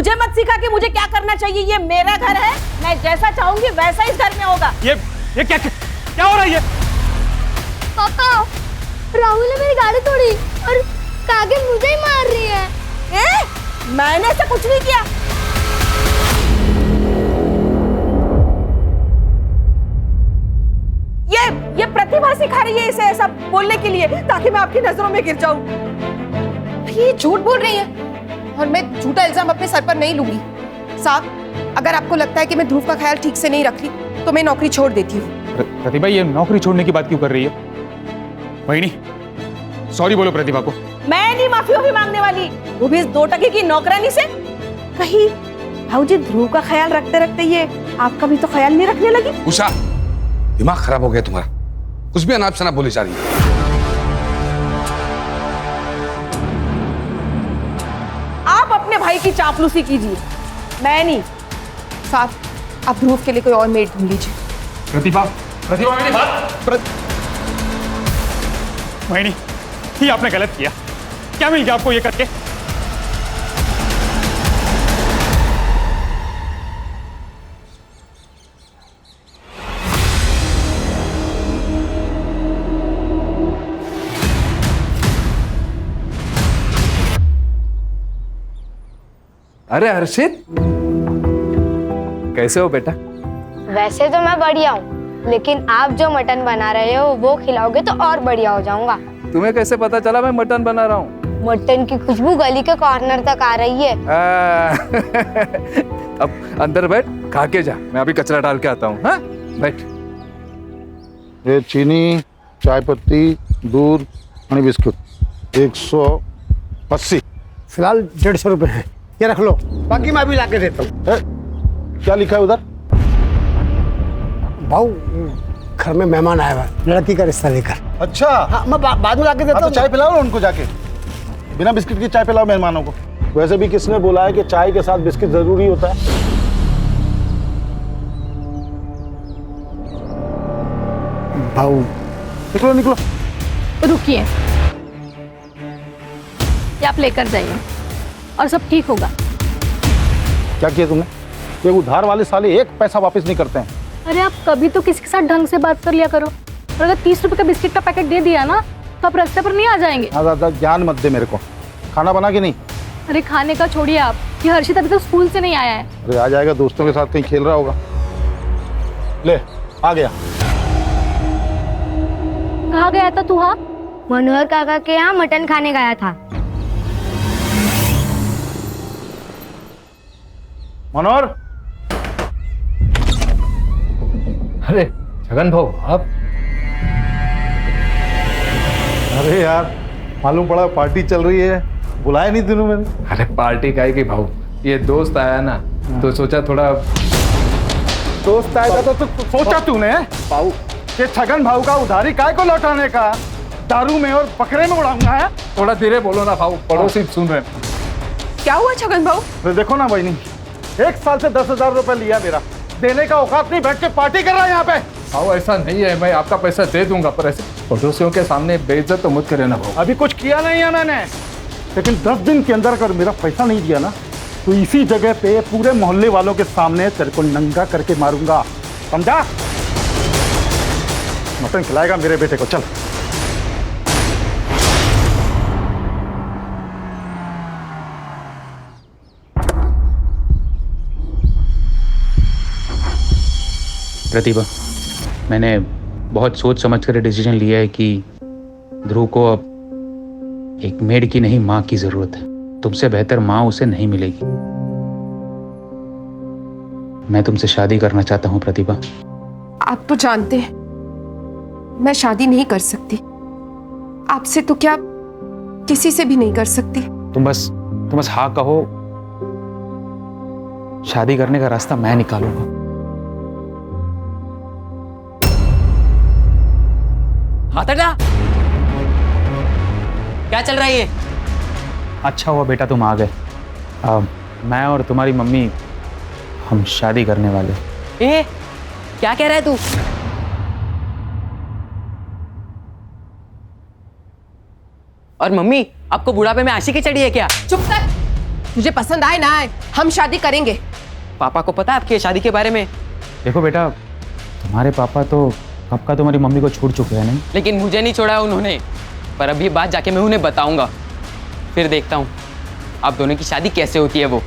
मुझे मत सिखा कि मुझे क्या करना चाहिए। ये मेरा घर है, मैं जैसा चाहूंगी वैसा इस घर में होगा। ये क्या हो रहा है ये? पापा, राहुल ने मेरी गाड़ी तोड़ी और कागे मुझे ही मार रही है। मैंने ऐसा कुछ नहीं किया। ये प्रतिभा सिखा रही है इसे ऐसा बोलने के लिए, ताकि मैं आपकी नजरों में गिर जाऊं। ये झूठ बोल रही है और मैं झूठा इल्जाम अपने सर पर नहीं लूंगी। साहब, अगर आपको लगता है कि मैं ध्रुव का ख्याल ठीक से नहीं रख रही तो मैं नौकरी छोड़ देती हूँ। प्रतिभा, ये नौकरी छोड़ने की बात क्यों कर रही है? वही सॉरी बोलो प्रतिभा को। मैं नहीं माफी मांगने वाली, वो भी इस 2 टके की नौकरानी से। कहीं भाऊजी ध्रुव का ख्याल रखते रखते ये आपका भी तो ख्याल नहीं रखने लगी? उषा, दिमाग खराब हो गया तुम्हारा, कुछ भी अनाप शनाप बोली जा रही है। आप अपने भाई की चापलूसी कीजिए, मैं नहीं। साहब, आप ध्रुव के लिए कोई और मेड ढूंढ लीजिए। प्रतिभा, मेरी बात। वही ये आपने गलत किया। क्या मिल गया आपको ये करके? अरे हर्षित, कैसे हो बेटा? वैसे तो मैं बढ़िया हूँ, लेकिन आप जो मटन बना रहे हो वो खिलाओगे तो और बढ़िया हो जाऊंगा। तुम्हें कैसे पता चला मैं मटन बना रहा हूँ? मटन की खुशबू गली के कॉर्नर तक आ रही है। अब अंदर बैठ, खा के जा, मैं अभी कचरा डाल के आता हूँ। हाँ, बैठ। ये चीनी, चाय पत्ती, दूध और बिस्कुट 180। फिलहाल 150 रुपए है, ये रख लो, बाकी मैं अभी लाके देता हूँ। क्या लिखा है उधर? भाऊ, घर में मेहमान आया हुआ है, लड़की का रिश्ता लेकर। अच्छा, हाँ, मैं बाद में लाके देता तो हूँ। चाय पिलाओ ना उनको जाके, बिना बिस्किट की चाय पिलाओ मेहमानों को। वैसे भी किसने बोला है कि चाय के साथ बिस्किट जरूरी होता है? भाऊ, निकलो निकलो। रुकिए, ये आप लेकर जाइए और सब ठीक होगा। क्या किया तुमने? ये उधार वाले साले 1 पैसा वापस नहीं करते हैं। अरे आप कभी तो किसी के साथ ढंग से बात कर लिया करो। और अगर 30 रुपए का बिस्किट का पैकेट दे दिया ना तो आप रास्ते पर नहीं आ जाएंगे। ज्यादा ज्ञान मत दे मेरे को। खाना बना के नहीं? अरे खाने का छोड़िए आप, ये हर्षित अभी तो स्कूल से नहीं आया है। अरे आ जाएगा, दोस्तों के साथ कहीं खेल रहा होगा। ले, आ गया। कहाँ गया था तू? हाँ, मनोहर काका के यहाँ मटन खाने गया था। मनोहर, अरे छगन भाऊ, आप? अरे यार, मालूम पड़ा पार्टी चल रही है, बुलाया नहीं तूने मैंने। अरे पार्टी काहे की भाऊ, ये दोस्त आया ना तो सोचा थोड़ा। दोस्त आएगा तो सोचा तूने भाऊ ये छगन भाऊ का उधारी काय को लौटाने का? दारू में और बकरे में उड़ाऊंगा है? थोड़ा धीरे बोलो ना भाऊ, पड़ोसी सुन रहे हैं। क्या हुआ छगन भाऊ? अरे देखो ना बहनी, 1 साल से 10,000 रुपए लिया मेरा, देने का औकात नहीं, बैठ के पार्टी कर रहा है यहाँ पे। भाऊ ऐसा नहीं है, मैं आपका पैसा दे दूंगा, पर ऐसे पड़ोसियों के सामने बेइज्जत तो मत करे ना भाऊ। अभी कुछ किया नहीं है मैंने, लेकिन 10 दिन के अंदर अगर मेरा पैसा नहीं दिया ना तो इसी जगह पे पूरे मोहल्ले वालों के सामने तेरे को नंगा करके मारूंगा, समझा? मटन खिलाएगा मेरे बेटे को, चल। प्रतिभा, मैंने बहुत सोच समझ कर डिसीजन लिया है कि ध्रुव को अब एक मेड की नहीं, माँ की जरूरत है। तुमसे बेहतर माँ उसे नहीं मिलेगी। मैं तुमसे शादी करना चाहता हूँ प्रतिभा। आप तो जानते हैं मैं शादी नहीं कर सकती, आपसे तो क्या किसी से भी नहीं कर सकती। तुम बस हाँ कहो, शादी करने का रास्ता मैं निकालूंगा। हाथ हटा, क्या चल रहा है ये? अच्छा हुआ बेटा तुम आ गए। मैं और तुम्हारी मम्मी हम शादी करने वाले। ए, क्या कह रहा है तू? और मम्मी आपको बुढ़ापे में आशिकी चढ़ी है क्या? चुप कर, तुझे पसंद आए ना आए, हम शादी करेंगे। पापा को पता है आपकी शादी के बारे में? देखो बेटा, तुम्हारे पापा तो कब का तुम्हारी मम्मी को छोड़ चुके हैं नहीं? लेकिन मुझे नहीं छोड़ा उन्होंने। पर अब ये बात जाके मैं उन्हें बताऊंगा, फिर देखता हूँ आप दोनों की शादी कैसे होती है वो।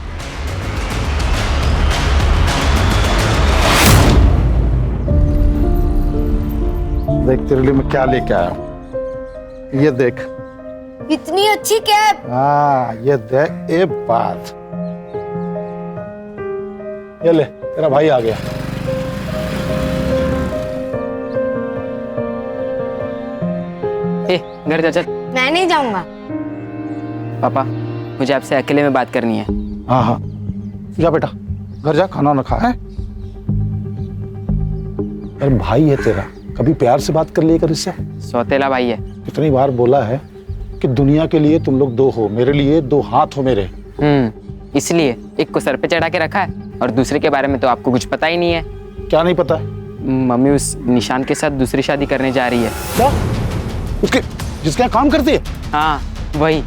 देख तेरे लिए मैं क्या लेके आया हूं। ये देख। इतनी अच्छी कैप। हाँ ये देख, ये बात। ये ले, तेरा भाई आ गया। ए, घर जा चल। मैं नहीं जाऊंगा। पापा, मुझे आपसे अकेले में बात करनी है। हाँ हाँ, जा बेटा, घर जा, खाना ना खा है। अरे भाई है तेरा, कभी प्यार से बात कर लिया कर इससे। सौतेला भाई है। कितनी बार बोला है कि दुनिया के लिए तुम लोग दो हो, मेरे लिए दो हाथ हो मेरे। इसलिए एक को सर पे चढ़ा के रखा है और दूसरे के बारे में तो आपको कुछ पता ही नहीं है। क्या नहीं पता? मम्मी उस निशान के साथ दूसरी शादी करने जा रही है। क्या? उसके जिसके यहाँ काम करती है? हाँ वही।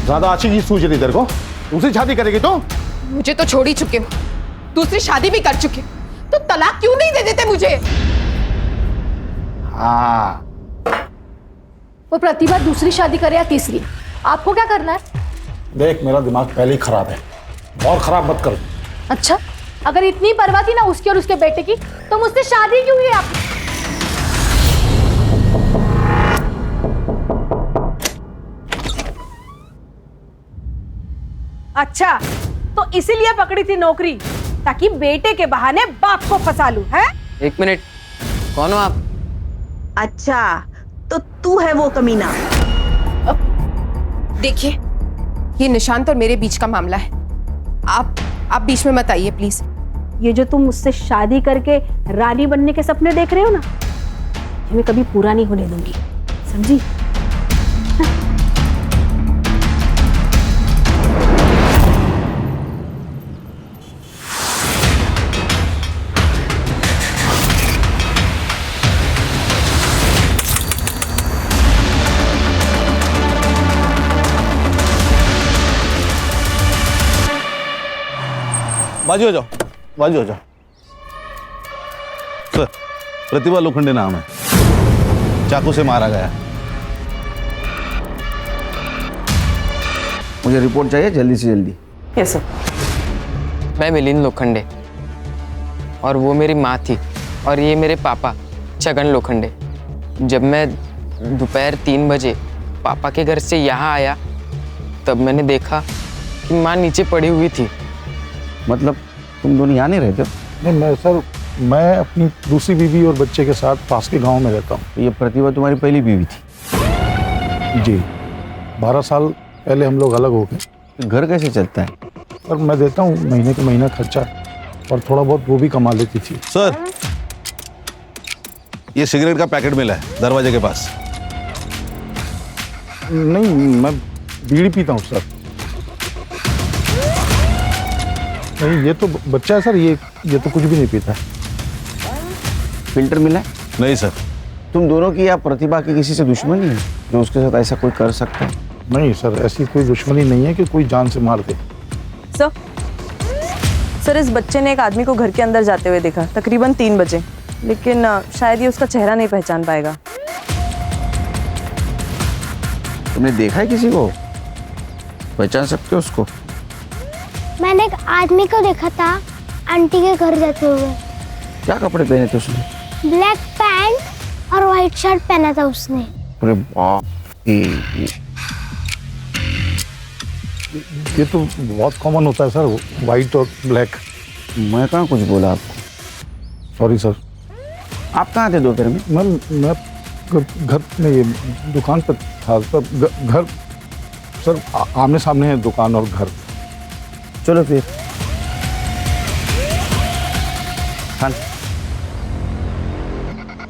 ज्यादा अच्छी चीज सूझ रही तेरे को? दूसरी शादी करेगी तो? मुझे तो छोड़ ही चुके हो, दूसरी शादी भी कर चुके हो, तो तलाक क्यों नहीं दे देते मुझे? हाँ, वो प्रतिभा दूसरी शादी करे या तीसरी, आपको क्या करना है? देख मेरा दिमाग पहले ही खराब है, और खराब मत कर। अच्छा, अगर इतनी परवाह थी ना उसकी और उसके बेटे की, तो मुझसे शादी क्यों हुई आपकी? अच्छा, तो इसीलिए पकड़ी थी नौकरी, ताकि बेटे के बहाने बाप को फंसा लूं, है? एक मिनट, कौन हो आप? अच्छा, तो तू है वो कमीना। देखिए, ये निशांत और मेरे बीच का मामला है, आप बीच में मत आइए प्लीज। ये जो तुम मुझसे शादी करके रानी बनने के सपने देख रहे हो ना, ये मैं कभी पूरा नहीं होने दूंगी, समझी? बाजू हो जाओ, बाजू हो जाओ। सर, प्रतिभा लोखंडे नाम है, चाकू से मारा गया। मुझे रिपोर्ट चाहिए जल्दी से जल्दी। Yes sir. मैं मिलिंद लोखंडे और वो मेरी माँ थी, और ये मेरे पापा छगन लोखंडे। जब मैं दोपहर 3 बजे पापा के घर से यहाँ आया, तब मैंने देखा कि माँ नीचे पड़ी हुई थी। मतलब तुम दोनों यहाँ नहीं रहते हो? नहीं मैं अपनी दूसरी बीवी और बच्चे के साथ पास के गांव में रहता हूँ। ये प्रतिभा तुम्हारी पहली बीवी थी? जी, 12 साल पहले हम लोग अलग हो गए। घर कैसे चलता है? और मैं देता हूँ महीने के महीना खर्चा, और थोड़ा बहुत वो भी कमा लेती थी। सर, ये सिगरेट का पैकेट मिला है दरवाजे के पास। नहीं, मैं बीड़ी पीता हूँ सर। नहीं, ये तो बच्चा है सर, ये तो कुछ भी नहीं पीता। फिल्टर मिला है? नहीं सर। तुम दोनों की या प्रतिभा की किसी से दुश्मनी है जो उसके साथ ऐसा कोई कर सकता है? नहीं सर, ऐसी कोई दुश्मनी नहीं है कि कोई जान से मार दे। सर, इस बच्चे ने एक आदमी को घर के अंदर जाते हुए देखा, तकरीबन 3 बजे, लेकिन शायद ये उसका चेहरा नहीं पहचान पाएगा। तुमने देखा है किसी को? पहचान सकते हो उसको? मैंने एक आदमी को देखा था आंटी के घर जाते हुए। क्या कपड़े पहने थे उसने? ब्लैक पैंट और व्हाइट शर्ट पहना था उसने। अरे बाप रे, ये तो बहुत कॉमन होता है सर, वाइट और ब्लैक। मैं कहाँ कुछ बोला आपको? Sorry sir. आप कहाँ थे दोपहर में? मैं घर में, ये दुकान पर था। घर सर आमने सामने है दुकान और घर। चलो फिर। हाँ,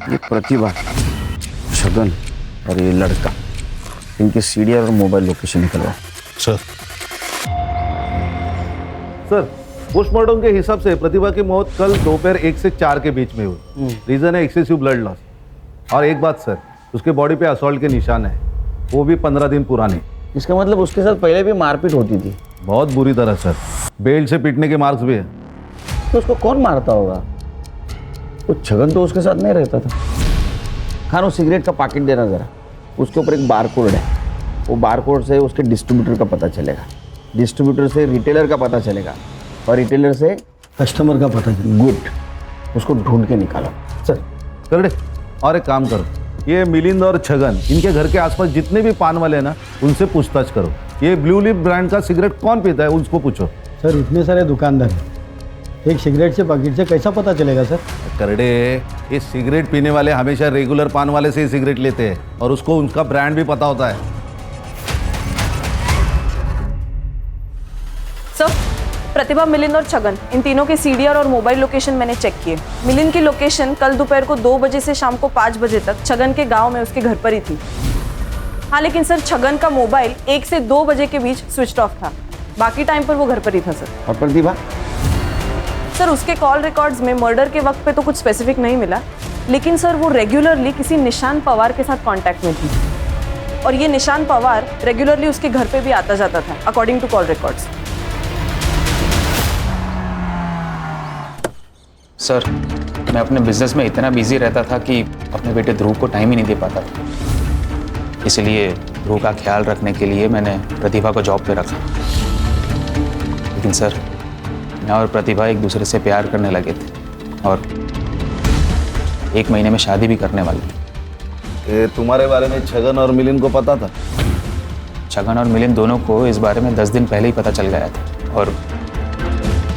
ये प्रतिभा, छगन और ये लड़का, इनके सीडीआर और मोबाइल लोकेशन निकलवाओ। सर पोस्टमार्टम के हिसाब से प्रतिभा की मौत कल दोपहर 1 से 4 के बीच में हुई। रीजन है एक्सेसिव ब्लड लॉस। और एक बात सर, उसके बॉडी पे असॉल्ट के निशान है, वो भी 15 दिन पुराने। इसका मतलब उसके साथ पहले भी मारपीट होती थी? बहुत बुरी तरह सर, बेल्ट से पीटने के मार्क्स भी है। तो उसको कौन मारता होगा? वो छगन तो उसके साथ नहीं रहता था। खानो सिगरेट का पैकेट देना जरा, उसके ऊपर एक बार कोड है, वो बार कोड से उसके डिस्ट्रीब्यूटर का पता चलेगा, डिस्ट्रीब्यूटर से रिटेलर का पता चलेगा और रिटेलर से कस्टमर का पता चलेगा। गुड, उसको ढूंढ के निकालो सर। कर दे। और एक काम करो, ये मिलिंद और छगन, इनके घर के आसपास जितने भी पान वाले हैं ना, उनसे पूछताछ करो। ये ब्लू लिप ब्रांड का सिगरेट कौन पीता है, उसको पूछो। सर इतने सारे दुकानदार हैं, एक सिगरेट से पैकेट से कैसा पता चलेगा सर? करडे, ये सिगरेट पीने वाले हमेशा रेगुलर पान वाले से ही सिगरेट लेते हैं और उसको उनका ब्रांड भी पता होता है। सर, प्रतिभा, मिलिंद और छगन, इन तीनों के सीडीआर और मोबाइल लोकेशन मैंने चेक किए। मिलिंद की लोकेशन कल दोपहर को 2 बजे से शाम को 5 बजे तक छगन के गांव में उसके घर पर ही थी। हाँ, लेकिन सर छगन का मोबाइल 1 से 2 बजे के बीच स्विच ऑफ था, बाकी टाइम पर वो घर पर ही था सर। और प्रतिभा? सर उसके कॉल रिकॉर्ड्स में मर्डर के वक्त पे तो कुछ स्पेसिफिक नहीं मिला, लेकिन सर वो रेगुलरली किसी निशान पवार के साथ कांटेक्ट में थी और ये निशान पवार रेगुलरली उसके घर पे भी आता जाता था according to call records. Sir, मैं अपने बिजनेस में इतना बिजी रहता था कि अपने बेटे ध्रुव को टाइम ही नहीं दे पाता था। इसलिए ध्रुव का ख्याल रखने के लिए मैंने प्रतिभा को जॉब पे रखा। लेकिन सर, मैं और प्रतिभा एक दूसरे से प्यार करने लगे थे और 1 महीने में शादी भी करने वाले थे। तुम्हारे बारे में छगन और मिलिंद को पता था? छगन और मिलिंद दोनों को इस बारे में 10 दिन पहले ही पता चल गया था और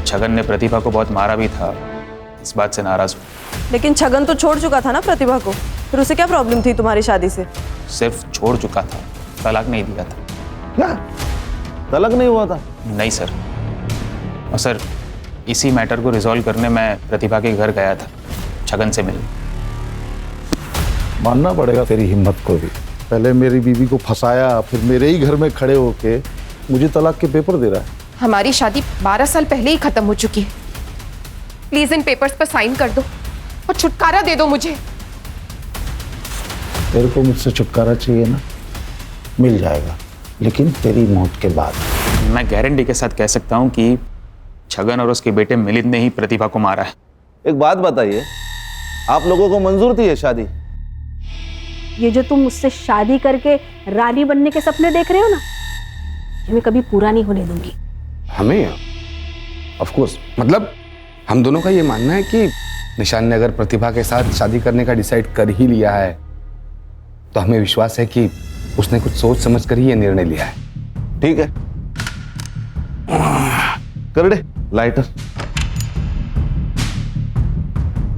छगन ने प्रतिभा को बहुत मारा भी था, इस बात से नाराज हुआ। लेकिन छगन तो छोड़ चुका था ना प्रतिभा को, फिर उसे क्या प्रॉब्लम थी तुम्हारी शादी से? सिर्फ छोड़ चुका था, तलाक नहीं दिया था। क्या तलाक नहीं हुआ था? नहीं सर। और सर, इसी मैटर को रिजॉल्व करने मैं प्रतिभा के घर गया था छगन से मिलने। मानना पड़ेगा तेरी हिम्मत को भी। पहले मेरी बीवी को फंसाया, फिर मेरे ही घर में खड़े होके मुझे तलाक के पेपर दे रहा है। हमारी शादी 12 साल पहले ही खत्म हो चुकी है। प्लीज इन पेपर्स पर साइन कर दो और छुटकारा दे दो मुझे। तेरे को मुझसे छुटकारा चाहिए ना, मिल जाएगा, लेकिन तेरी मौत के बाद। मैं गारंटी के साथ कह सकता हूँ कि छगन और उसके बेटे मिलिंद ने ही प्रतिभा को मारा है। एक बात बताइए, आप लोगों को मंजूर थी ये शादी? ये जो तुम मुझसे शादी करके रानी बनने के सपने देख रहे हो ना, ये मैं कभी पूरा नहीं होने दूंगी। हमें ऑफ कोर्स, मतलब हम दोनों का ये मानना है कि निशान ने अगर प्रतिभा के साथ शादी करने का डिसाइड कर ही लिया है तो हमें विश्वास है कि उसने कुछ सोच समझ कर ही ये निर्णय लिया है। ठीक है, कर दे लाइटर।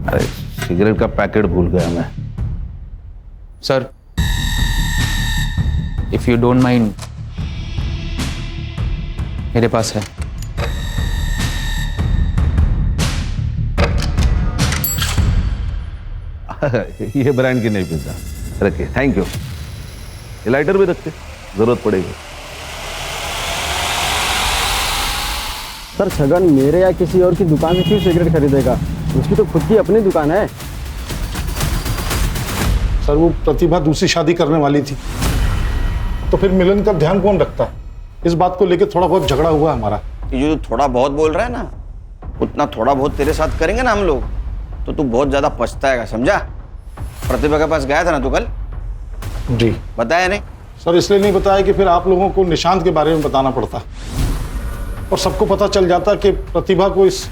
अरे सिगरेट का पैकेट भूल गया मैं। Sir, if you don't mind, मेरे पास है। ये ब्रांड की नहीं पीता, रखिए। Thank you. ये लाइटर भी रखते, जरूरत पड़ेगी। सर छगन मेरे या किसी और की दुकान से क्यों सिगरेट खरीदेगा? उसकी तो खुद की अपनी दुकान है। सर वो प्रतिभा दूसरी शादी करने वाली थी, तो फिर मिलन का ध्यान कौन रखता है? इस बात को लेकर थोड़ा बहुत झगड़ा हुआ हमारा। ये जो थोड़ा बहुत बोल रहा है ना, उतना थोड़ा बहुत तेरे साथ करेंगे ना हम लोग तो तू बहुत ज्यादा पछताएगा, समझा? प्रतिभा के पास गया था ना तू कल? जी। बताया नहीं? सर इसलिए नहीं बताया कि फिर आप लोगों को निशांत के बारे में बताना पड़ता और सबको पता चल जाता कि प्रतिभा को इस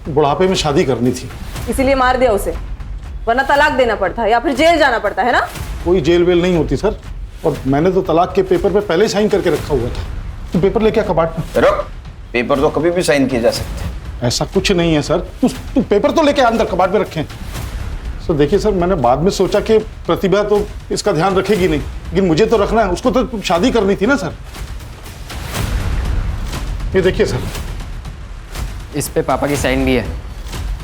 बुढ़ापे में शादी करनी थी। इसीलिए मार दिया उसे, वरना तलाक देना पड़ता या फिर जेल जाना पड़ता है ना। कोई जेल वेल नहीं होती सर, और मैंने तो तलाक के पेपर पे पहले साइन करके रखा हुआ था। तो पेपर लेके कबाड़ में रुक, पेपर तो कभी भी साइन किए जा सकते हैं। ऐसा कुछ नहीं है सर, तू पेपर तो लेके अंदर कबाड़ में रखे। सर देखिए सर, मैंने बाद में सोचा कि प्रतिभा तो इसका ध्यान रखेगी नहीं, लेकिन मुझे तो रखना है, उसको तो शादी करनी थी ना सर। ये देखिए सर, इस पे पापा की साइन भी है।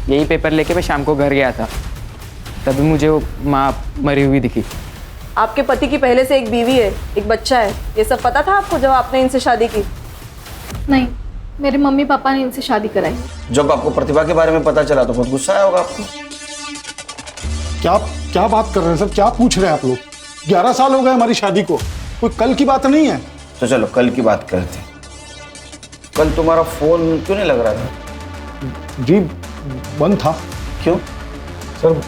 यही पेपर लेके मैं शाम को घर गया था, तभी मुझे वो माँ मरी हुई दिखी। आपके पति की पहले से एक बीवी है, एक बच्चा है, ये सब पता था आपको जब आपने इनसे शादी की? नहीं, मेरे मम्मी पापा ने इनसे शादी कराई। जब आपको प्रतिभा के बारे में पता चला तो बहुत गुस्सा आया होगा आपको। क्या क्या बात कर रहे हैं सर, क्या पूछ रहे हैं आप लोग? 11 साल हो गए हमारी शादी को, कोई कल की बात नहीं है। तो चलो कल की बात करते हैं। कल तुम्हारा फोन क्यों नहीं लग रहा था? जी बंद था। क्यों? सर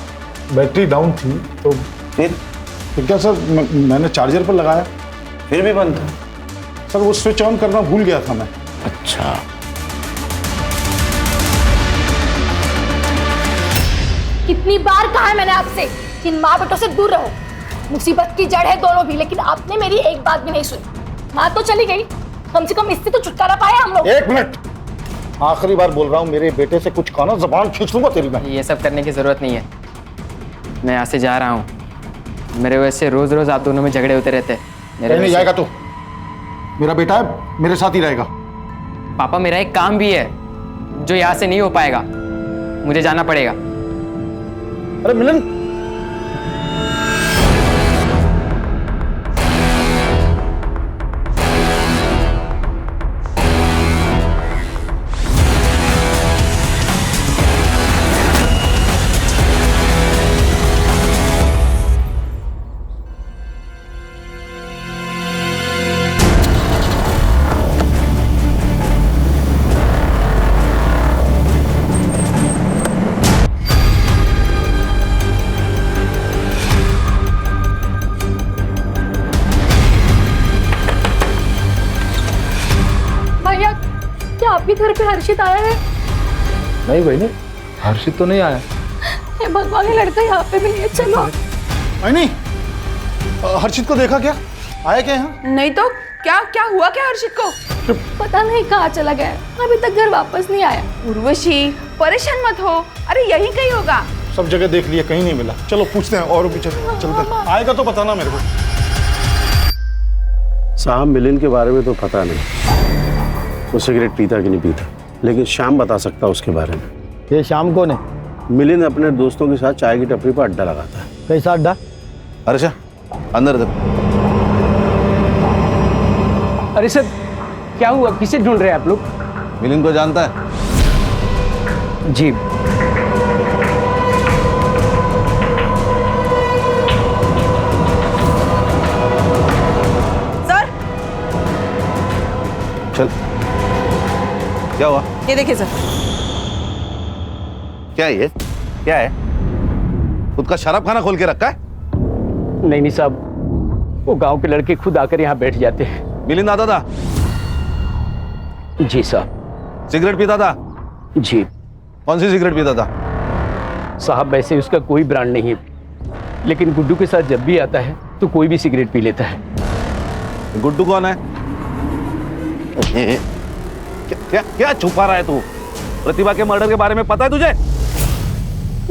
बैटरी डाउन थी तो फिर क्या सर, मैंने चार्जर पर लगाया, फिर भी बंद था। सर वो स्विच ऑन करना भूल गया था मैं। अच्छा, कितनी बार कहा है मैंने आपसे कि इन माँ बेटों से दूर रहो। मुसीबत की जड़ है दोनों भी, लेकिन आपने मेरी एक बात भी नहीं सुनी। माँ तो चली गई, कम से कम इससे तो छुटकारा पाए हम लोग। 1 मिनट, आखिरी बार बोल रहा हूँ, मेरे बेटे से कुछ कहना जबान खींच लूंगा तेरी मैं। ये सब करने की जरूरत नहीं है, मैं यहाँ से जा रहा हूँ। मेरे वजह से रोज रोज आप दोनों में झगड़े होते रहते हैं। कहीं नहीं जाएगा तू, मेरा बेटा है, मेरे साथ ही रहेगा। पापा मेरा एक काम भी है जो यहाँ से नहीं हो पाएगा, मुझे जाना पड़ेगा। अरे मिलन, भैया क्या आपके घर पे हर्षित आया है? नहीं बहनी, हर्षित तो नहीं आया। हे भगवान, ये लड़का यहाँ पे भी नहीं है। चलो नहीं, हर्षित को देखा क्या? आया क्या यहाँ? नहीं तो क्या क्या हुआ क्या हर्षित को? पता नहीं कहाँ चला गया है, अभी तक घर वापस नहीं आया। उर्वशी परेशान मत हो, अरे यही कहीं होगा। सब जगह देख लिया, कहीं नहीं मिला। चलो पूछते हैं और भी, चलते। आएगा तो बताना मेरे को। साहब मिलिंद के बारे में तो पता नहीं, वो सिगरेट पीता कि नहीं पीता, लेकिन श्याम बता सकता उसके बारे में। ये शाम कौन है? मिलिंद अपने दोस्तों के साथ चाय की टपरी पर अड्डा लगाता है। कैसा अड्डा? अर्षा अंदर दे। अरे सर क्या हुआ, किसे ढूंढ रहे हैं आप लोग? मिलिंद को जानता है? जी सर, चल, क्या हुआ? ये देखिए सर। क्या है ये? क्या है? खुद का शराब खाना खोल के रखा है? नहीं साहब, वो गांव के लड़के खुद आकर यहाँ बैठ जाते हैं। मिलिंद आता था? जी साहब। सिगरेट पीता था? जी। कौन सी सिगरेट पीता था? साहब वैसे उसका कोई ब्रांड नहीं है, लेकिन गुड्डू के साथ जब भी आता है तो कोई भी सिगरेट पी लेता है। गुड्डू कौन है? क्या क्या छुपा रहा है तू? प्रतिभा के मर्डर के बारे में पता है तुझे?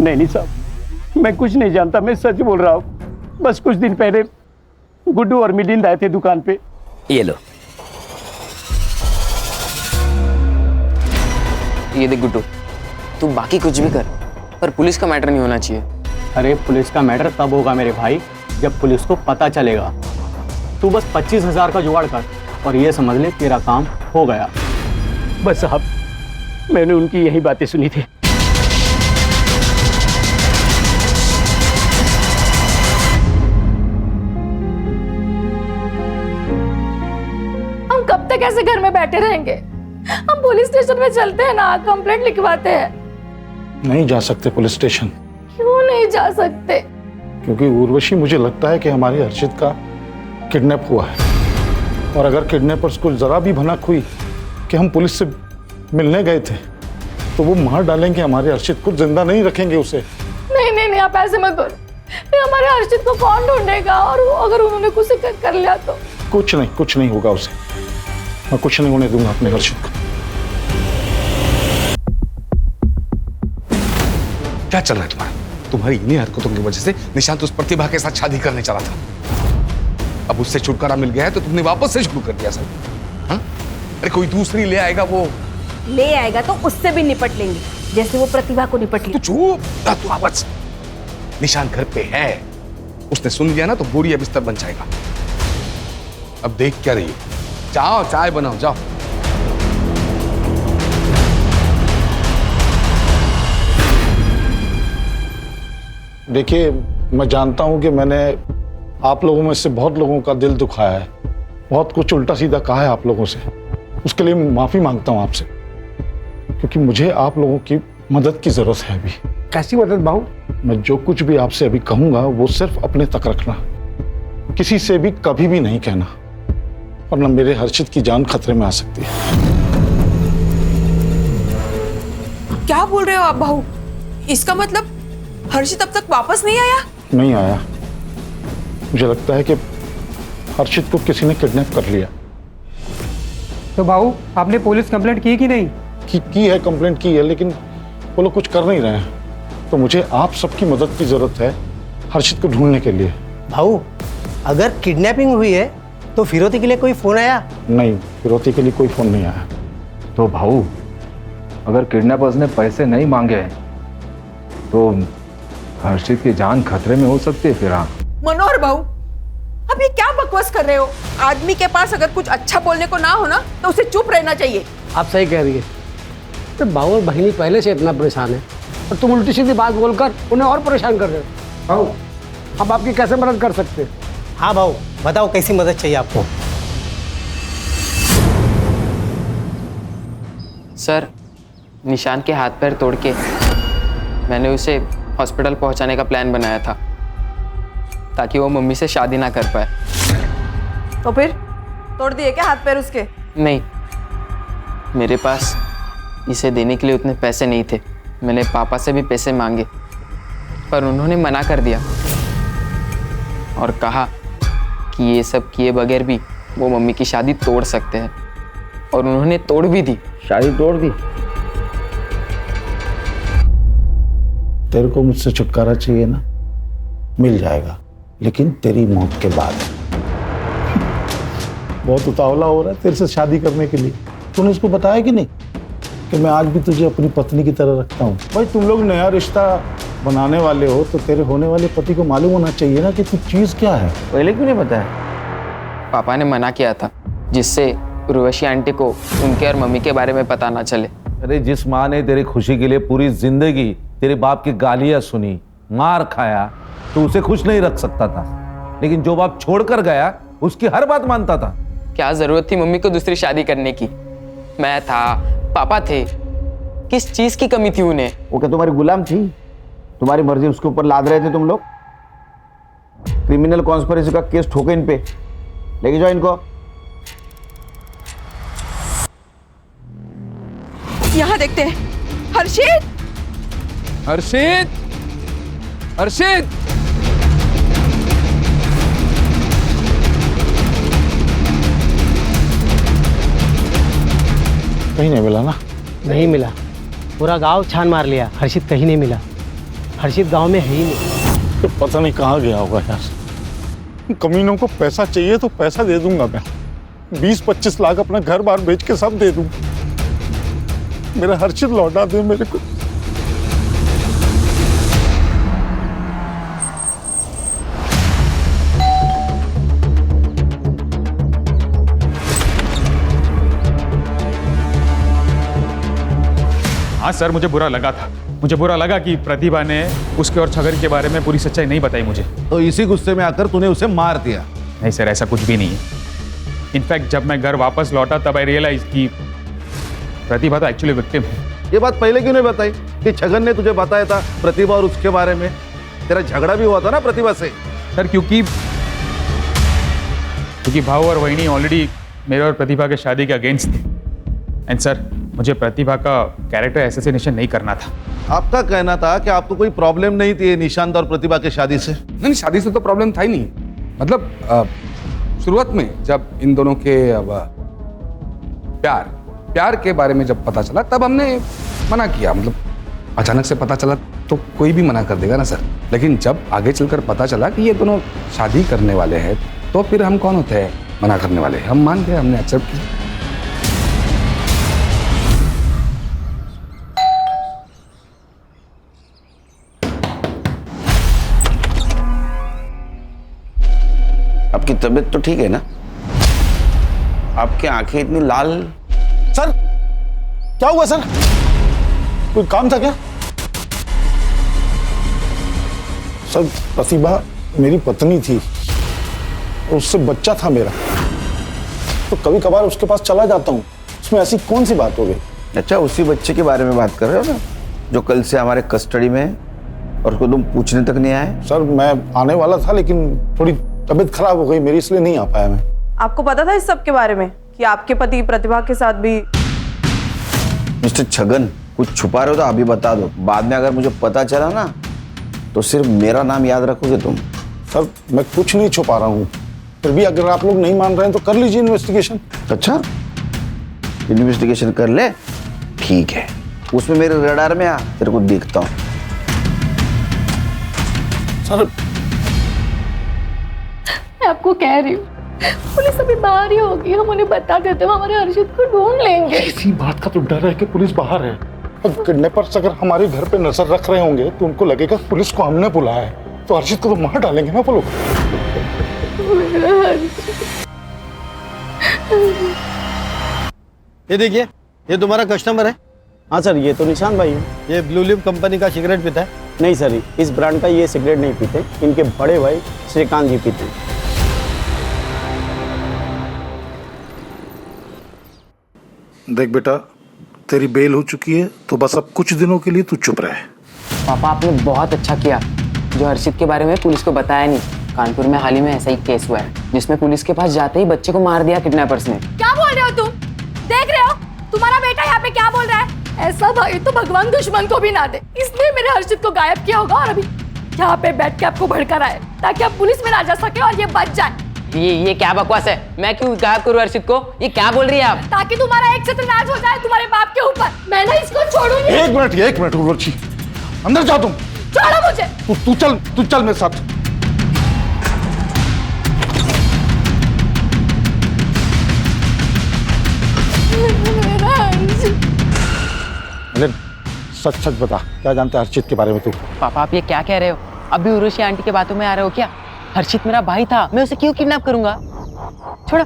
नहीं साहब, मैं कुछ नहीं जानता, मैं सच बोल रहा हूँ। बस कुछ दिन पहले गुड्डू और मिलिंद आए थे दुकान पे। ये लो, ये देख गुड्डू, तू बाकी कुछ भी कर पर पुलिस का मैटर नहीं होना चाहिए। अरे पुलिस का मैटर तब होगा मेरे भाई जब पुलिस को पता चलेगा। तू बस 25,000 का जुगाड़ कर और ये समझ ले तेरा काम हो गया। बस साहब, मैंने उनकी यही बातें सुनी थी। हम कब तक ऐसे घर में बैठे रहेंगे? हम पुलिस स्टेशन में चलते हैं ना, कंप्लेंट लिखवाते हैं। नहीं जा सकते पुलिस स्टेशन। क्यों नहीं जा सकते? क्योंकि उर्वशी, मुझे लगता है कि हमारे हर्षित का किडनैप हुआ है, और अगर किडनैपर्स को जरा भी भनक हुई कि हम पुलिस से मिलने गए थे तो वो मार डालेंगे हमारे हर्षित को, जिंदा नहीं रखेंगे उसे। नहीं नहीं नहीं, आप ऐसे मत करो। फिर हमारे हर्षित को कौन ढूंढेगा? और अगर उन्होंने कुछ कर लिया तो? कुछ नहीं होगा उसे, मैं कुछ नहीं होने दूंगा अपने हर्षित को। क्या चल रहा है तुम्हारा? तुम्हारी इन्हीं हरकतों की वजह से निशांत उस प्रतिभा के साथ शादी करने चला था। अब उससे छुटकारा मिल गया है तो तुमने वापस से शुरू कर दिया सब। हाँ? अरे कोई दूसरी ले आएगा, वो ले आएगा तो उससे भी निपट लेंगे, जैसे वो प्रतिभा को निपट लिया। तू चुप, तू आवाज। निशांत घर पे है, उसने सुन लिया ना तो बोरिया बिस्तर बन जाएगा। अब देख क्या रही हो? जाओ चाय बनाओ, जाओ। देखिए, मैं जानता हूं कि मैंने आप लोगों में से बहुत लोगों का दिल दुखाया है, बहुत कुछ उल्टा सीधा कहा है आप लोगों से। उसके लिए माफ़ी मांगता हूं आपसे, क्योंकि मुझे आप लोगों की मदद की ज़रूरत है अभी। कैसी मदद बाबू? मैं जो कुछ भी आपसे अभी कहूंगा वो सिर्फ अपने तक रखना, किसी से भी कभी भी नहीं कहना, वरना मेरे हर्षित की जान खतरे में आ सकती है। क्या बोल रहे हो आप बहू? इसका मतलब हर्षित अब तक वापस नहीं आया? नहीं आया। मुझे लगता है कि हर्षित को किसी ने किडनैप कर लिया। तो बाबू, आपने पुलिस कंप्लेंट की कि नहीं? की है, कंप्लेंट की है, लेकिन वो लोग कुछ कर नहीं रहे हैं। तो मुझे आप सबकी मदद की जरूरत है हर्षित को ढूंढने के लिए। भाऊ, अगर किडनैपिंग हुई है तो फिरौती के लिए कोई फोन आया? नहीं, फिरौती के लिए कोई फोन नहीं आया। तो भाऊ, अगर किडनैपर्स ने पैसे नहीं मांगे हैं तो हर्षित की जान खतरे में हो सकती है। फिर मनोहर बहू, अब ये क्या बकवास कर रहे हो? आदमी के पास अगर कुछ अच्छा बोलने को ना हो ना तो उसे चुप रहना चाहिए। आप सही कह रही है। तो बाबू और बहिनी पहले से इतना परेशान है और तुम उल्टी सीधी बात बोलकर उन्हें और परेशान कर रहे हो। भाऊ, हम आपकी कैसे मदद कर सकते हैं? हाँ भाऊ, बताओ कैसी मदद चाहिए आपको? सर, निशान के हाथ पैर तोड़ के मैंने उसे हॉस्पिटल पहुंचाने का प्लान बनाया था ताकि वो मम्मी से शादी ना कर पाए। तो फिर तोड़ दिए क्या हाथ पैर उसके? नहीं, मेरे पास इसे देने के लिए उतने पैसे नहीं थे। मैंने पापा से भी पैसे मांगे पर उन्होंने मना कर दिया और कहा कि ये सब किए बगैर भी वो मम्मी की शादी तोड़ सकते हैं, और उन्होंने तोड़ भी दी। शादी तोड़ दी? तेरे को मुझसे छुटकारा चाहिए ना, मिल जाएगा, लेकिन तेरी मौत के बाद। बहुत उतावला हो रहा है तेरे से शादी करने के लिए। तूने उसको बताया कि नहीं कि मैं आज भी तुझे अपनी पत्नी की तरह रखता हूँ? भाई, तुम लोग नया रिश्ता बनाने वाले हो तो तेरे होने वाले पति को मालूम होना चाहिए ना कि तू चीज क्या है। पहले क्यों नहीं बताया? पापा ने मना किया था जिससे उर्वशी आंटी को उनके और मम्मी के बारे में पता ना चले। अरे, जिस माँ ने तेरी खुशी के लिए पूरी जिंदगी तेरे बाप की गालियां सुनी, मार खाया, तो उसे खुश नहीं रख सकता था, लेकिन जो बाप छोड़कर गया उसकी हर बात मानता था। क्या जरूरत थी मम्मी को दूसरी शादी करने की? मैं था, पापा थे, किस चीज की कमी थी उन्हें? वो क्या तुम्हारी गुलाम थी? तुम्हारी मर्जी उसके ऊपर लाद रहे थे तुम लोग? क्रिमिनल कॉन्स्पिरेसी का केस ठोके इन पे, लेके जाओ इनको। यहाँ देखते हैं। हर्षित, हर्षित, हर्षित! कहीं नहीं मिला ना? नहीं मिला। पूरा गांव छान मार लिया, हर्षित कहीं नहीं मिला। हर्षित गांव में है ही नहीं। तो पता नहीं कहाँ गया होगा यार। कमीनों को पैसा चाहिए तो पैसा दे दूंगा मैं। 20-25 लाख अपना घर बार बेच के सब दे दूंगा। मेरा हर्षित लौटा दे मेरे को। हाँ सर, मुझे बुरा लगा था। मुझे बुरा लगा कि प्रतिभा ने उसके और छगन के बारे में पूरी सच्चाई नहीं बताई मुझे। तो इसी गुस्से में आकर तूने उसे मार दिया? नहीं सर, ऐसा कुछ भी नहीं है। इनफैक्ट जब मैं घर वापस लौटा तब आई रियलाइज कि प्रतिभा तो एक्चुअली विक्टिम है। ये बात पहले क्यों नहीं बताई कि छगन ने तुझे बताया था प्रतिभा और उसके बारे में? तेरा झगड़ा भी हुआ था ना प्रतिभा से। सर, क्योंकि भाऊ और वहिनी ऑलरेडी मेरे और प्रतिभा के शादी के अगेंस्ट थे। एंड सर, मुझे प्रतिभा का कैरेक्टर असैसिनेशन नहीं करना था। आपका कहना था कि आपको कोई प्रॉब्लम नहीं थी निशांत और प्रतिभा के शादी से? नहीं, शादी से तो प्रॉब्लम था ही नहीं। मतलब शुरुआत में जब इन दोनों के प्यार के बारे में जब पता चला तब हमने मना किया। मतलब अचानक से पता चला तो कोई भी मना कर देगा ना सर। लेकिन जब आगे चलकर पता चला कि ये दोनों शादी करने वाले हैं तो फिर हम कौन होते हैं मना करने वाले? हम मान गए, हमने एक्सेप्ट किया। आपकी तबीयत तो ठीक है ना? आपकी आंखें इतनी लाल? सर, क्या हुआ सर? कोई काम था क्या? सर प्रतिभा मेरी पत्नी थी और उससे बच्चा था मेरा, तो कभी कभार उसके पास चला जाता हूँ। उसमें ऐसी कौन सी बात हो गई? अच्छा, उसी बच्चे के बारे में बात कर रहे हो ना, जो कल से हमारे कस्टडी में है और उसको तुम पूछने तक नहीं आए? सर मैं आने वाला था लेकिन थोड़ी तबीयत खराब हो गई मेरी, इसलिए नहीं आ पाया मैं। आपको पता था इस सब के बारे में कि आपके पति प्रतिभा के साथ भी? मिस्टर छगन, कुछ छुपा रहे हो तो अभी बता दो, बाद में अगर मुझे पता चला ना तो सिर्फ मेरा नाम याद रखोगे तुम। सर मैं कुछ नहीं छुपा रहा हूँ, फिर भी अगर आप लोग नहीं मान रहे हैं तो कर लीजिए इन्वेस्टिगेशन। अच्छा, इन्वेस्टिगेशन कर ले, ठीक है, उसमें मेरे रडार में आ, तेरे को देखता हूँ। सर मैं आपको कह रही हूँ पुलिस अभी बाहर ही होगी, हम उन्हें बता देते हैं, हमारे हर्षित को ढूंढ लेंगे। इसी बात का तो डर है कि पुलिस बाहर है। अब किडनैपर्स अगर हमारे घर पे नजर रख रहे होंगे तो उनको लगेगा पुलिस को हमने बुलाया है, तो हर्षित को तो मार डालेंगे ना वो लोग। ये देखिए, ये तुम्हारा कस्टमर है। हाँ सर, ये तो निशान भाई है। ये ब्लू लिप कंपनी का सिगरेट पीता है? नहीं सर, इस ब्रांड का ये सिगरेट नहीं पीते, इनके बड़े भाई श्रीकांत जी पीते हैं। देख बेटा, तेरी बेल हो चुकी है तो बस अब कुछ दिनों के लिए तू चुप रहे। पापा आपने बहुत अच्छा किया जो हर्षित के बारे में पुलिस को बताया नहीं। कानपुर में हाल ही में ऐसा ही केस हुआ है जिसमें पुलिस के पास जाते ही बच्चे को मार दिया किडनैपर्स ने। क्या बोल रहे हो तुम? देख रहे हो तुम्हारा बेटा यहाँ पे क्या बोल रहा है? ऐसा भाई तो भगवान दुश्मन को भी ना दे। इसने मेरे हर्षित को गायब किया होगा और अभी यहाँ पे बैठ के आपको भड़का रहा है ताकि आप पुलिस में ना जा सके और ये बच जाए। ये क्या बकवास है? मैं क्यों गायब करूँ हर्षित को? ये क्या बोल रही है आप? ताकि तुम्हारा एक सत्यनाश हो जाए तुम्हारे बाप के ऊपर। मैं ना इसको छोड़ूंगी। एक मिनट उर्वशी, अंदर जा तुम। छोड़ो मुझे। तू चल मेरे साथ। अरे सच बता, क्या जानते हैं हर्षित के बारे में तू? पापा आप ये क्या कह रहे हो? अभी उर्वशी आंटी के बातों में आ रहे हो क्या? हर्षित मेरा भाई था, मैं उसे क्यों किडनैप करूंगा? छोड़ो।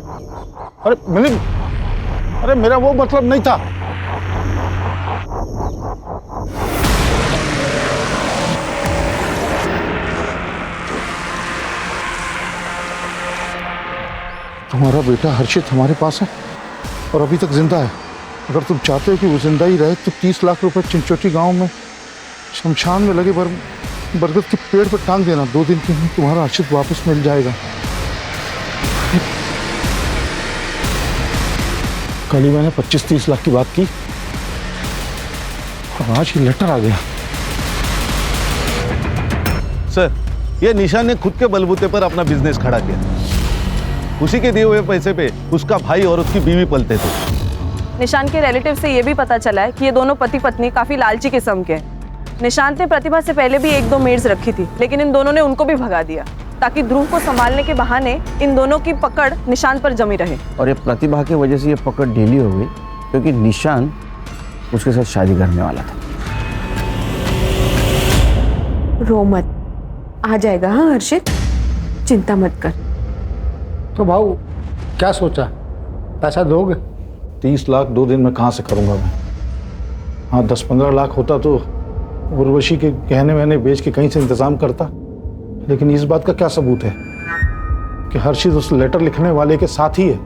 अरे मेरा वो मतलब नहीं था। तुम्हारा बेटा हर्षित हमारे पास है और अभी तक जिंदा है। अगर तुम चाहते हो कि वो जिंदा ही रहे तो 30 लाख रुपए चिंचोटी गांव में शमशान में लगे बरगद के पेड़ पर टांग देना। 2 दिन के अंदर तुम्हारा हर्षित वापस मिल जाएगा। कल ही मैंने 25-30 लाख की बात की और आज ये लेटर आ गया। सर, ये निशान ने खुद के बलबूते पर अपना बिजनेस खड़ा किया। उसी के दिए हुए पैसे पे उसका भाई और उसकी बीवी पलते थे। निशान के रिलेटिव से ये भी पता चला है कि ये दोनों पति पत्नी काफी लालची किस्म के हैं। निशांत ने प्रतिभा से पहले भी 1-2 मेड्स रखी थी, लेकिन इन दोनों ने उनको भी भगा दिया ताकि ध्रुव को संभालने के बहाने इन दोनों की पकड़ निशांत पर जमी रहे। और ये प्रतिभा की वजह से ये पकड़ ढीली हो गई क्योंकि निशान उसके साथ शादी करने वाला था। रो मत, आ जाएगा। हाँ हर्षित, चिंता मत कर। तो भाऊ क्या सोचा, पैसा दोगे? 30 लाख 2 दिन में कहाँ से करूँगा मैं? हाँ 10-15 लाख होता तो उर्वशी के गहने वहने बेच के कहीं से इंतजाम करता, लेकिन इस बात का क्या सबूत है कि हर्षित उस लेटर लिखने वाले के साथ ही है?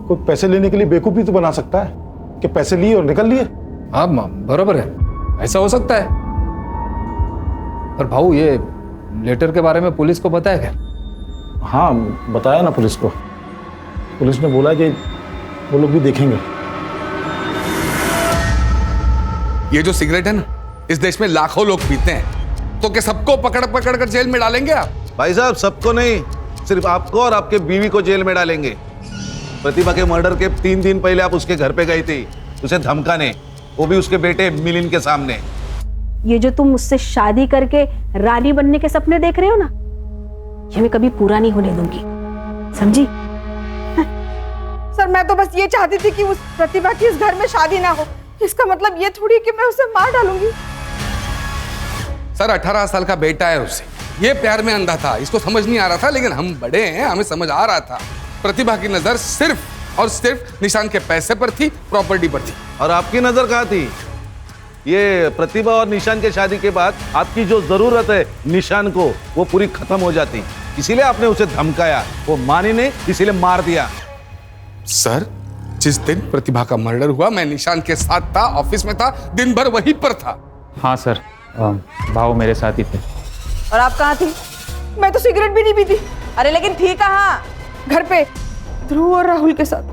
कोई पैसे लेने के लिए बेवकूफ़ी तो बना सकता है कि पैसे लिए और निकल लिए। हाँ बराबर है, ऐसा हो सकता है। पर भाऊ ये लेटर के बारे में पुलिस को बताया क्या? हाँ बताया ना पुलिस को। पुलिस ने बोला कि वो लोग भी देखेंगे। ये जो सिगरेट है ना, इस देश में लाखों लोग पीते हैं, तो क्या सबको पकड़ कर जेल में डालेंगे आप? भाई साहब, सबको नहीं, सिर्फ आपको और आपके बीवी को जेल में डालेंगे। प्रतिभा के मर्डर के 3 दिन पहले आप उसके घर पे गई थी उसे धमकाने, वो भी उसके बेटे मिलिंद के सामने। ये जो तुम मुझसे शादी करके रानी बनने के सपने देख रहे हो ना, ये मैं कभी पूरा नहीं होने दूंगी, समझी? सर मैं तो बस ये चाहती थी कि उस प्रतिभा की इस घर में शादी ना हो। इसका मतलब ये थोड़ी कि मैं उसे मार डालूंगी। सर 18 साल का बेटा है उससे, ये प्यार में अंधा था, इसको समझ नहीं आ रहा था, लेकिन हम बड़े हैं, हमें समझ आ रहा था। प्रतिभा की नजर सिर्फ और सिर्फ निशान के पैसे पर थी, प्रॉपर्टी पर थी। और आपकी नजर कहाँ थी? ये प्रतिभा और निशान के शादी के बाद आपकी जो जरूरत है निशान को वो पूरी खत्म हो जाती, इसीलिए आपने उसे धमकाया। वो मानी नहीं, इसीलिए मार दिया। सर, जिस दिन प्रतिभा का मर्डर हुआ मैं निशान के साथ था, ऑफिस में था, दिन भर वहीं पर था। हाँ सर, भाव मेरे साथ ही थे। और आप कहाँ थी? मैं तो सिगरेट भी नहीं पीती। अरे लेकिन थी कहाँ? घर पे ध्रुव और राहुल के साथ।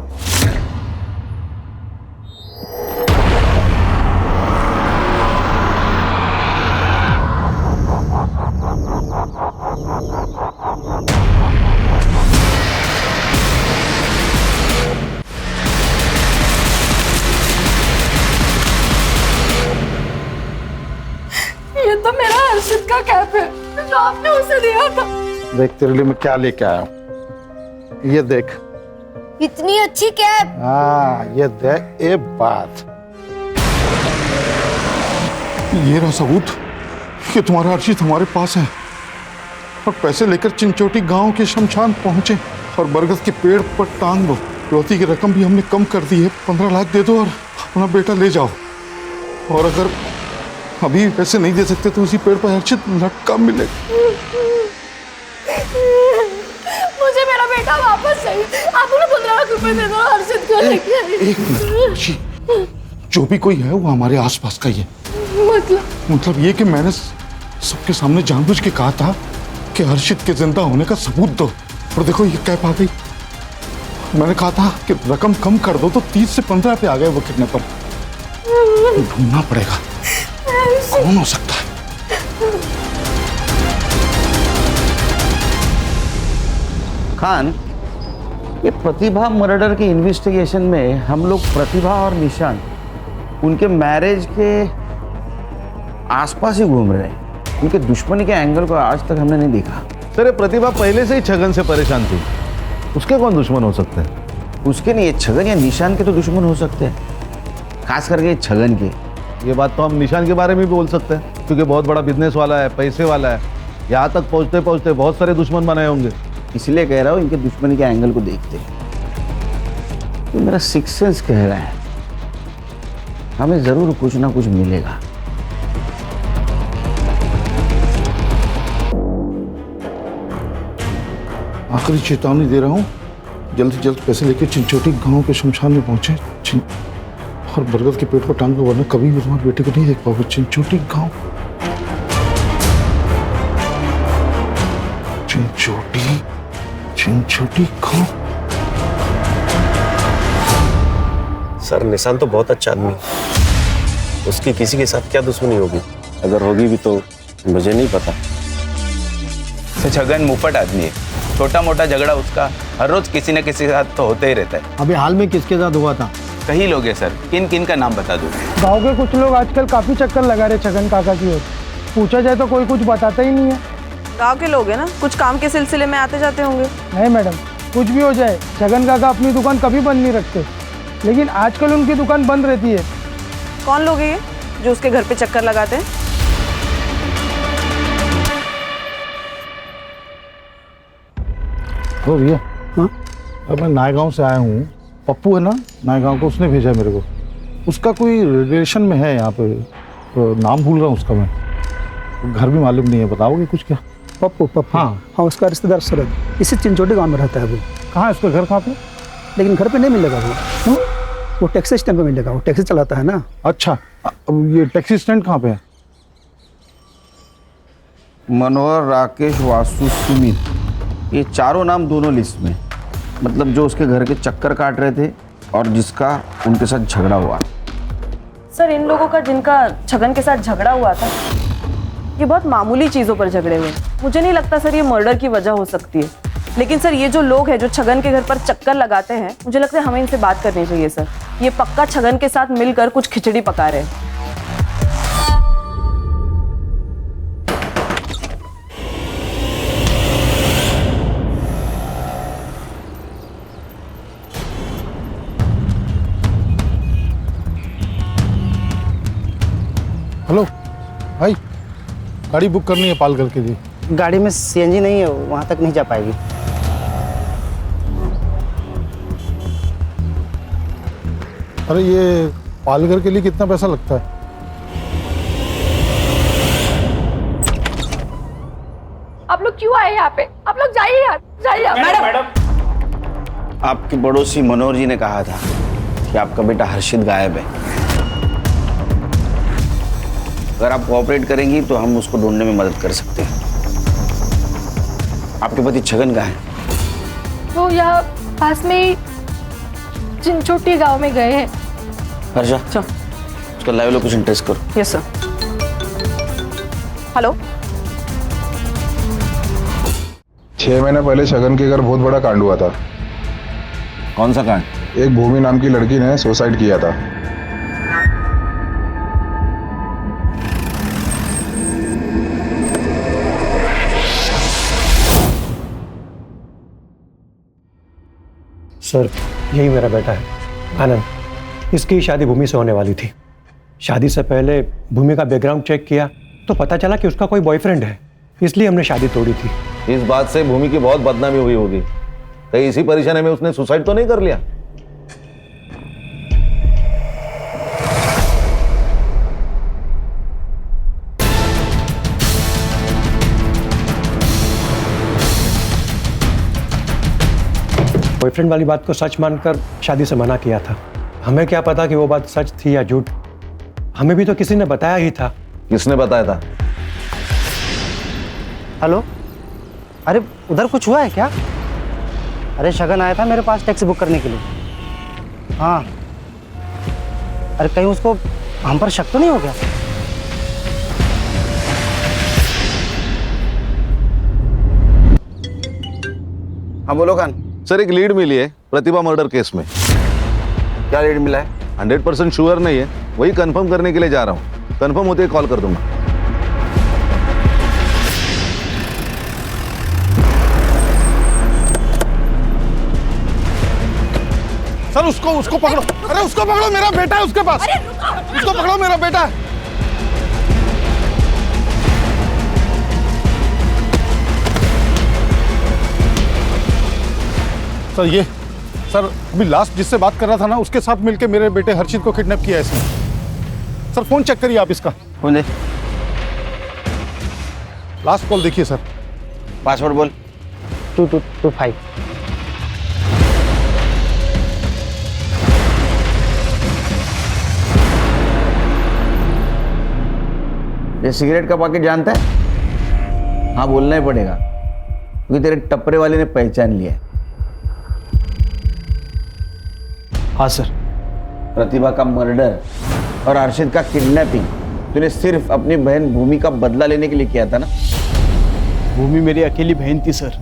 ये तो मेरा हर्षित का कैप है जो आपने उसे दिया था। देख तेरे लिए मैं क्या लेके आया हूं, ये देख। इतनी अच्छी कैप। हाँ, ये देख। एक बात, ये रहा सबूत कि तुम्हारा अर्शित हमारे पास है और पैसे लेकर चिंचोटी गांव के शमशान पहुंचे और बरगद के पेड़ पर टांग दो। रोती की रकम भी हमने कम कर दी है, 15 लाख दे दो और अपना बेटा ले जाओ। और अगर अभी पैसे नहीं दे सकते तो उसी पेड़ पर अर्शित लटका मिलेगा। मुझे मेरा बेटा वापस चाहिए। आप उन्हें 15 लाख रुपए दे दो, हर्षित को लेके आइए। एक मिनट खुशी, जो भी कोई है वो हमारे आसपास का ही है। मतलब ये कि मैंने सबके सामने जानबूझ के कहा था कि हर्षित के जिंदा होने का सबूत दो, और देखो ये कैप आ गई। मैंने कहा था कि रकम कम कर दो तो 30 से 15 पे आ गए वो किडनैपर। ढूंढना पड़ेगा कौन हो सकता है। खान, ये प्रतिभा मर्डर के इन्वेस्टिगेशन में हम लोग प्रतिभा और निशान उनके मैरिज के आसपास ही घूम रहे हैं। उनके दुश्मनी के एंगल को आज तक हमने नहीं देखा। सर, ये प्रतिभा पहले से ही छगन से परेशान थी, उसके कौन दुश्मन हो सकते हैं? उसके नहीं, छगन या निशान के तो दुश्मन हो सकते हैं, खास करके छगन के। ये बात तो हम निशान के बारे में भी बोल सकते हैं, क्योंकि बहुत बड़ा बिजनेस वाला है, पैसे वाला है। यहाँ तक पहुँचते पहुँचते बहुत सारे दुश्मन बनाए होंगे। इसलिए कह रहा हूँ इनके दुश्मनी के एंगल को देखते। तो मेरा सिक्स सेंस कह रहा है हमें जरूर कुछ ना कुछ मिलेगा। आखिरी चेतावनी दे रहा हूँ, जल्द से जल्द पैसे लेके चिंचोटी गांव के शमशान में पहुंचे और बरगद के पेड़ पर टांग दो, वरना कभी भी तुम्हारे बेटे को नहीं देख पाओगे। चिंचोटी गांव, चिंचोटी गांव। सर, निशान तो बहुत अच्छा आदमी, उसकी किसी के साथ क्या दुश्मनी होगी? अगर होगी भी तो मुझे नहीं पता। छगन मुफट आदमी है, छोटा मोटा झगड़ा उसका हर रोज किसी न किसी के साथ तो होते ही रहता है। अभी हाल में किसके साथ हुआ था? कई लोग हैं सर, किन किन का नाम बता दूं? गांव के कुछ लोग आजकल काफी चक्कर लगा रहे छगन काका की ओर। पूछा जाए तो कोई कुछ बताता ही नहीं है। गांव के लोग हैं ना, कुछ काम के सिलसिले में आते जाते होंगे। नहीं मैडम, कुछ भी हो जाए छगन काका अपनी दुकान कभी बंद नहीं रखते, लेकिन आजकल उनकी दुकान बंद रहती है। कौन लोग हैं ये जो उसके घर पे चक्कर लगाते हैं? हो भैया। हाँ, अब मैं नायगांव से आया हूँ। पप्पू है ना नायगांव को, उसने भेजा मेरे को। उसका कोई रिलेशन में है यहाँ पे, तो नाम भूल रहा हूँ उसका मैं। घर भी मालूम नहीं है, बताओगे कुछ क्या? पप्पू? हाँ, उसका रिश्तेदार शरद इसी चिंचोटी गांव में रहता है वो। कहाँ है उसका घर? कहाँ पे? लेकिन घर पे नहीं मिलेगा वो। वो टैक्सी स्टैंड पे मिलेगा, वो टैक्सी चलाता है ना। अच्छा, अब ये टैक्सी स्टैंड कहाँ पे है? मनोहर, राकेश, वासु, सुमित, ये चारों नाम दोनों लिस्ट में। मतलब जो उसके घर के चक्कर काट रहे थे और जिसका उनके साथ झगड़ा हुआ। सर, इन लोगों का जिनका छगन के साथ झगड़ा हुआ था, ये बहुत मामूली चीज़ों पर झगड़े हुए। मुझे नहीं लगता सर ये मर्डर की वजह हो सकती है। लेकिन सर, ये जो लोग हैं जो छगन के घर पर चक्कर लगाते हैं, मुझे लगता है हमें इनसे बात करनी चाहिए सर। ये पक्का छगन के साथ मिलकर कुछ खिचड़ी पका रहे हैं। हेलो भाई, गाड़ी बुक करनी है पालघर के लिए। गाड़ी में सीएनजी नहीं है, वहाँ तक नहीं जा पाएगी। अरे ये पालघर के लिए कितना पैसा लगता है? क्यों आए यहाँ पे? आप लोग जाइए यार, जाइए आप। आपके पड़ोसी मनोहर जी ने कहा था कि आपका बेटा हर्षित गायब है। अगर आप कोऑपरेट करेंगी तो हम उसको ढूंढने में मदद कर सकते हैं। आपके पति छगन कहाँ है? वो यहाँ पास में ही चिंचोटी गांव में गए हैं। हर्षा, उसका लाइव लोकेशन टेस्ट करो। Yes sir. हेलो। 6 महीने पहले छगन के घर बहुत बड़ा कांड हुआ था। कौन सा कांड? एक भूमि नाम की लड़की ने सुसाइड किया था। सर, यही मेरा बेटा है आनंद। इसकी शादी भूमि से होने वाली थी। शादी से पहले भूमि का बैकग्राउंड चेक किया तो पता चला कि उसका कोई बॉयफ्रेंड है, इसलिए हमने शादी तोड़ी थी। इस बात से भूमि की बहुत बदनामी हुई होगी। कहीं इसी परेशानी में उसने सुसाइड तो नहीं कर लिया? बॉयफ्रेंड वाली बात को सच मानकर शादी से मना किया था। हमें क्या पता कि वो बात सच थी या झूठ। हमें भी तो किसी ने बताया ही था। किसने बताया था? हेलो, अरे उधर कुछ हुआ है क्या? अरे शगन आया था मेरे पास टैक्सी बुक करने के लिए। हाँ, अरे कहीं उसको हम पर शक तो नहीं हो गया? हाँ बोलो खान। सर, एक लीड मिली है प्रतिभा मर्डर केस में। क्या लीड मिला है? 100% श्योर नहीं है, वही कंफर्म करने के लिए जा रहा हूँ। कंफर्म होते ही कॉल कर दूंगा। सर उसको पकड़ो। अरे उसको पकड़ो, मेरा बेटा है उसके पास। उसको पकड़ो, मेरा बेटा है। सर अभी लास्ट जिससे बात कर रहा था ना, उसके साथ मिलके मेरे बेटे हर्षित को किडनैप किया है इसने। सर फोन चेक करिए आप इसका। फोन दे। लास्ट कॉल देखिए सर। पासवर्ड बोल। 2225। ये सिगरेट का पैकेट जानता है? हाँ, बोलना ही पड़ेगा क्योंकि तेरे टपरे वाले ने पहचान लिया है। हाँ सर। प्रतिभा का मर्डर और हर्षित का किडनैपिंग तूने सिर्फ अपनी बहन भूमि का बदला लेने के लिए किया था ना? भूमि मेरी अकेली बहन थी सर।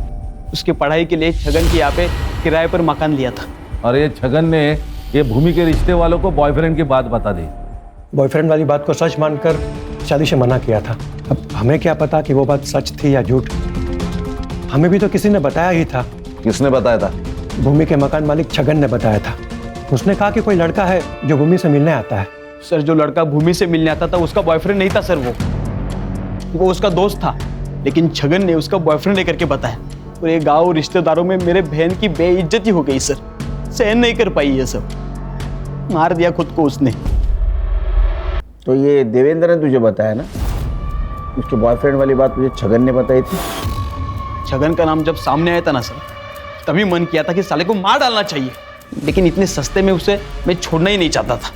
उसके पढ़ाई के लिए छगन के यहाँ पे किराए पर मकान लिया था। और ये छगन ने ये भूमि के रिश्ते वालों को बॉयफ्रेंड की बात बता दी। बॉयफ्रेंड वाली बात को सच मानकर शादी से मना किया था। अब हमें क्या पता कि वो बात सच थी या झूठ। हमें भी तो किसी ने बताया ही था। किसने बताया था? भूमि के मकान मालिक छगन ने बताया था। उसने कहा कि कोई लड़का है जो भूमि से मिलने आता है। सर, जो लड़का भूमि से मिलने आता था उसका बॉयफ्रेंड नहीं था सर। वो उसका दोस्त था, लेकिन छगन ने उसका बॉयफ्रेंड लेकर के बताया। और ये गाँव रिश्तेदारों में मेरे बहन की बेइज्जती हो गई सर। सहन नहीं कर पाई ये सब। मार दिया खुद को उसने। तो ये देवेंद्र ने तुझे बताया ना? उसके बॉयफ्रेंड वाली बात तुझे छगन ने बताई थी? छगन का नाम जब सामने आया था ना सर, तभी मन किया था कि साले को मार डालना चाहिए। लेकिन इतने सस्ते में उसे मैं छोड़ना ही नहीं चाहता था।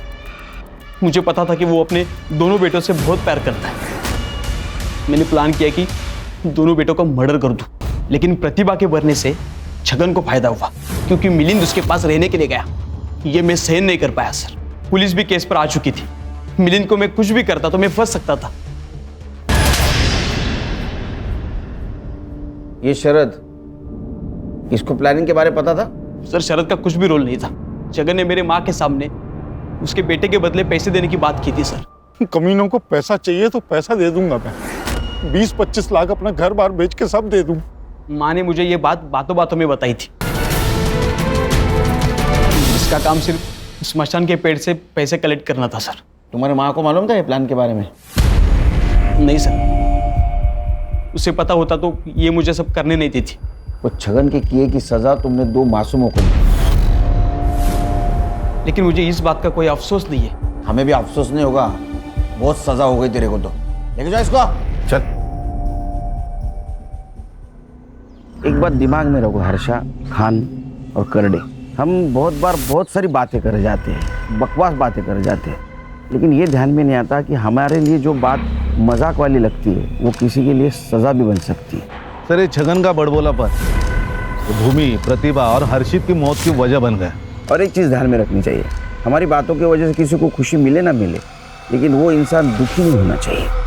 मुझे पता था कि वो अपने दोनों बेटों से बहुत प्यार करता है। मैंने प्लान किया कि दोनों बेटों का मर्डर कर दूं। लेकिन प्रतिभा के मरने से छगन को फायदा हुआ, क्योंकि मिलिंद उसके पास रहने के लिए गया। ये मैं सहन नहीं कर पाया सर। पुलिस भी केस पर आ चुकी थी। मिलिंद को मैं कुछ भी करता तो मैं फंस सकता था। ये शरद, इसको प्लानिंग के बारे में पता था? सर, शरद का कुछ भी रोल नहीं था। छगन ने मेरे माँ के सामने उसके बेटे के बदले पैसे देने की बात की थी सर। कमीनों को पैसा चाहिए तो पैसा दे दूंगा मैं। 20-25 लाख अपना घर बार बेच के सब दे दूं। माँ ने मुझे ये बात बातों बातों में बताई थी। इसका काम सिर्फ स्मशान के पेड़ से पैसे कलेक्ट करना था सर। तुम्हारे माँ को मालूम था ये प्लान के बारे में? नहीं सर, उसे पता होता तो ये मुझे सब करने नहीं देती। वो छगन के किए की सजा तुमने 2 मासूमों को दी। लेकिन मुझे इस बात का कोई अफसोस नहीं है। हमें भी अफसोस नहीं होगा। बहुत सजा हो गई तेरे को तो। लेके जाओ इसको। चल। एक बात दिमाग में रखो हर्षा, खान और करडे, हम बहुत बार बहुत सारी बातें कर जाते हैं, बकवास बातें कर जाते हैं, लेकिन ये ध्यान में नहीं आता कि हमारे लिए जो बात मजाक वाली लगती है वो किसी के लिए सज़ा भी बन सकती है। सर ये छगन का बड़बोलापन भूमि, प्रतिभा और हर्षित की मौत की वजह बन गया। और एक चीज़ ध्यान में रखनी चाहिए, हमारी बातों की वजह से किसी को खुशी मिले ना मिले, लेकिन वो इंसान दुखी नहीं होना चाहिए।